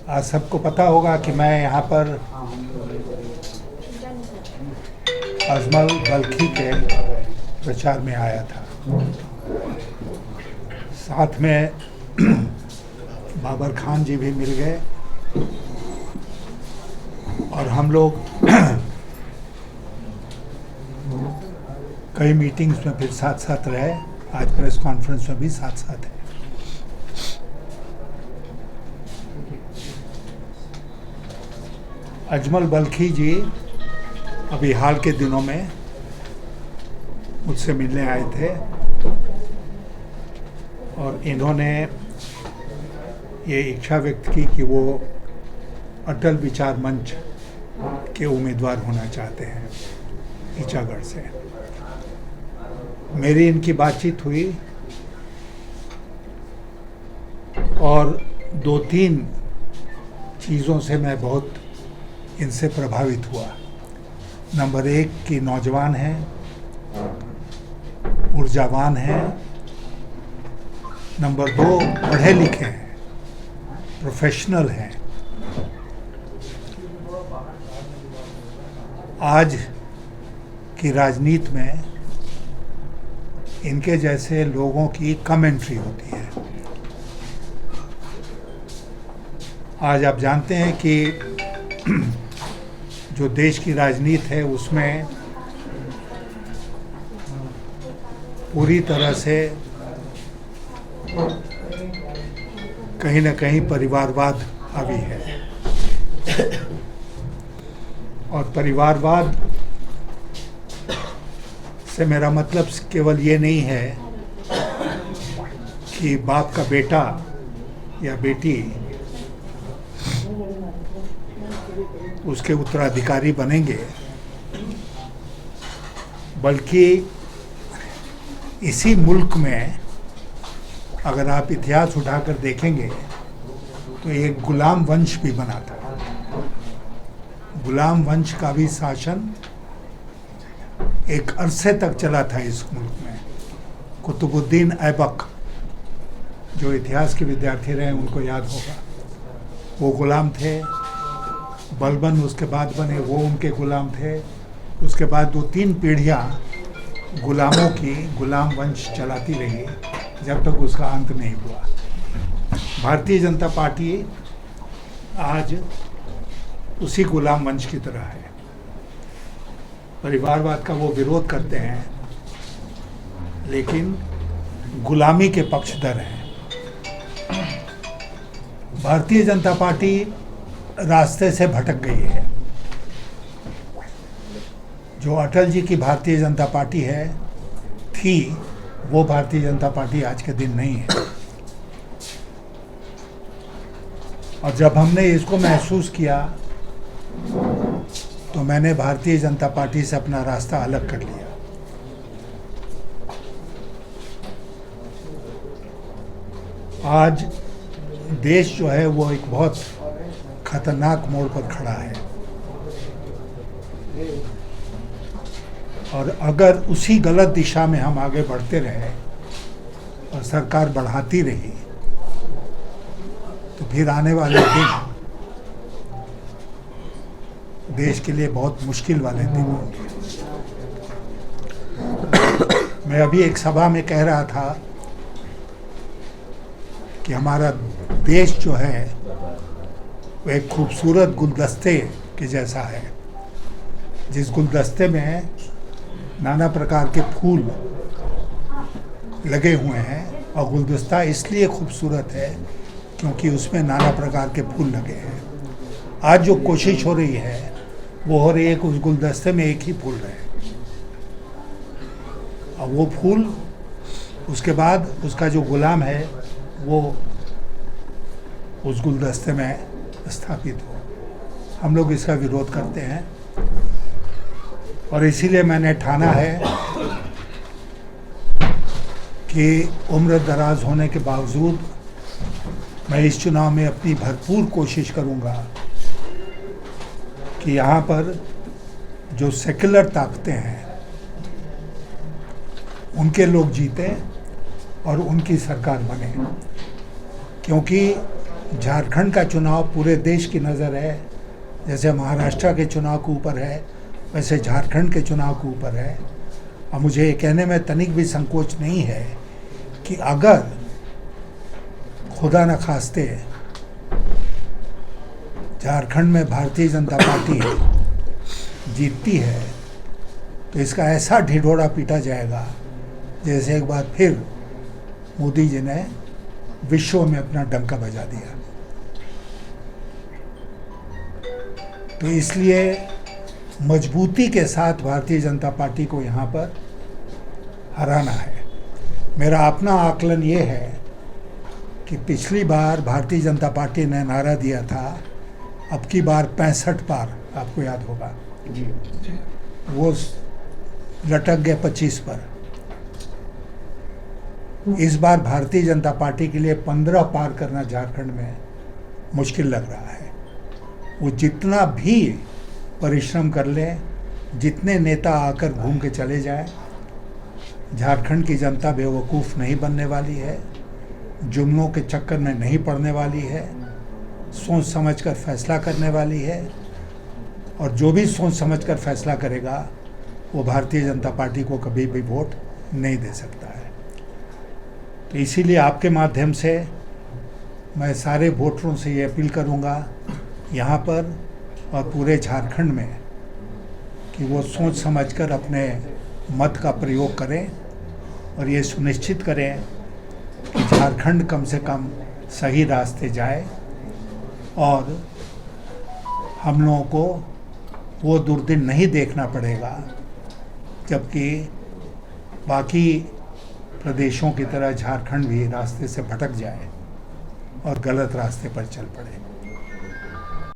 आज सबको पता होगा कि मैं यहाँ पर अजमल बल्खी के प्रचार में आया था। साथ में बाबर खान जी भी मिल गए और हम लोग कई मीटिंग्स में फिर साथ साथ रहे। आज प्रेस कॉन्फ्रेंस में भी साथ साथ है। अजमल बल्खी जी अभी हाल के दिनों में मुझसे मिलने आए थे और इन्होंने ये इच्छा व्यक्त की कि वो अटल विचार मंच के उम्मीदवार होना चाहते हैं ईचागढ़ से। मेरी इनकी बातचीत हुई और 2-3 चीज़ों से मैं बहुत इनसे प्रभावित हुआ। नंबर 1 कि नौजवान हैं, ऊर्जावान हैं। नंबर 2 पढ़े लिखे हैं, प्रोफेशनल हैं। आज की राजनीति में इनके जैसे लोगों की कम एंट्री होती है। आज आप जानते हैं कि जो देश की राजनीति है उसमें पूरी तरह से कहीं न कहीं परिवारवाद हावी है और परिवारवाद से मेरा मतलब केवल ये नहीं है कि बाप का बेटा या बेटी उसके उत्तराधिकारी बनेंगे, बल्कि इसी मुल्क में अगर आप इतिहास उठाकर देखेंगे तो एक गुलाम वंश भी बना था। गुलाम वंश का भी शासन एक अरसे तक चला था इस मुल्क में। कुतुबुद्दीन ऐबक, जो इतिहास के विद्यार्थी रहे उनको याद होगा, वो गुलाम थे। बलबन उसके बाद बने, वो उनके गुलाम थे। उसके बाद 2-3 पीढ़ियाँ गुलामों की गुलाम वंश चलाती रही जब तक उसका अंत नहीं हुआ। भारतीय जनता पार्टी आज उसी गुलाम वंश की तरह है। परिवारवाद का वो विरोध करते हैं लेकिन गुलामी के पक्षधर हैं। भारतीय जनता पार्टी रास्ते से भटक गई है। जो अटल जी की भारतीय जनता पार्टी है थी, वो भारतीय जनता पार्टी आज के दिन नहीं है। और जब हमने इसको महसूस किया तो मैंने भारतीय जनता पार्टी से अपना रास्ता अलग कर लिया। आज देश जो है वो एक बहुत खतरनाक मोड़ पर खड़ा है और अगर उसी गलत दिशा में हम आगे बढ़ते रहे और सरकार बढ़ाती रही तो फिर आने वाले दिन देश के लिए बहुत मुश्किल वाले दिन होंगे। मैं अभी एक सभा में कह रहा था कि हमारा देश जो है वो एक खूबसूरत गुलदस्ते के जैसा है, जिस गुलदस्ते में नाना प्रकार के फूल लगे हुए हैं। और गुलदस्ता इसलिए खूबसूरत है क्योंकि उसमें नाना प्रकार के फूल लगे हैं। आज जो कोशिश हो रही है वो हो रही है कि उस गुलदस्ते में एक ही फूल रहे और वो फूल उसके बाद उसका जो गुलाम है वो उस गुलदस्ते में स्थापित हो। हम लोग इसका विरोध करते हैं और इसीलिए मैंने ठाना है कि उम्र दराज होने के बावजूद मैं इस चुनाव में अपनी भरपूर कोशिश करूंगा कि यहाँ पर जो सेक्युलर ताकतें हैं उनके लोग जीते और उनकी सरकार बने, क्योंकि झारखंड का चुनाव पूरे देश की नज़र है, जैसे महाराष्ट्र के चुनाव के ऊपर है वैसे झारखंड के चुनाव के ऊपर है। और मुझे ये कहने में तनिक भी संकोच नहीं है कि अगर खुदा न खास्ते झारखंड में भारतीय जनता पार्टी जीतती है तो इसका ऐसा ढिढोरा पीटा जाएगा जैसे एक बार फिर मोदी जी ने विश्व में अपना डंका बजा दिया। तो इसलिए मजबूती के साथ भारतीय जनता पार्टी को यहाँ पर हराना है। मेरा अपना आकलन ये है कि पिछली बार भारतीय जनता पार्टी ने नारा दिया था अब की बार 65 पार, आपको याद होगा जी वो लटक गए 25 पर। इस बार भारतीय जनता पार्टी के लिए 15 पार करना झारखंड में मुश्किल लग रहा है। वो जितना भी परिश्रम कर ले, जितने नेता आकर घूम के चले जाए, झारखंड की जनता बेवकूफ़ नहीं बनने वाली है, जुमलों के चक्कर में नहीं पड़ने वाली है, सोच समझकर फैसला करने वाली है। और जो भी सोच समझकर फैसला करेगा वो भारतीय जनता पार्टी को कभी भी वोट नहीं दे सकता है। तो इसीलिए आपके माध्यम से मैं सारे वोटरों से ये अपील करूँगा यहाँ पर और पूरे झारखंड में कि वो सोच समझकर अपने मत का प्रयोग करें और ये सुनिश्चित करें कि झारखंड कम से कम सही रास्ते जाए और हम लोगों को वो दुर्दिन नहीं देखना पड़ेगा जबकि बाकी प्रदेशों की तरह झारखंड भी रास्ते से भटक जाए और गलत रास्ते पर चल पड़े।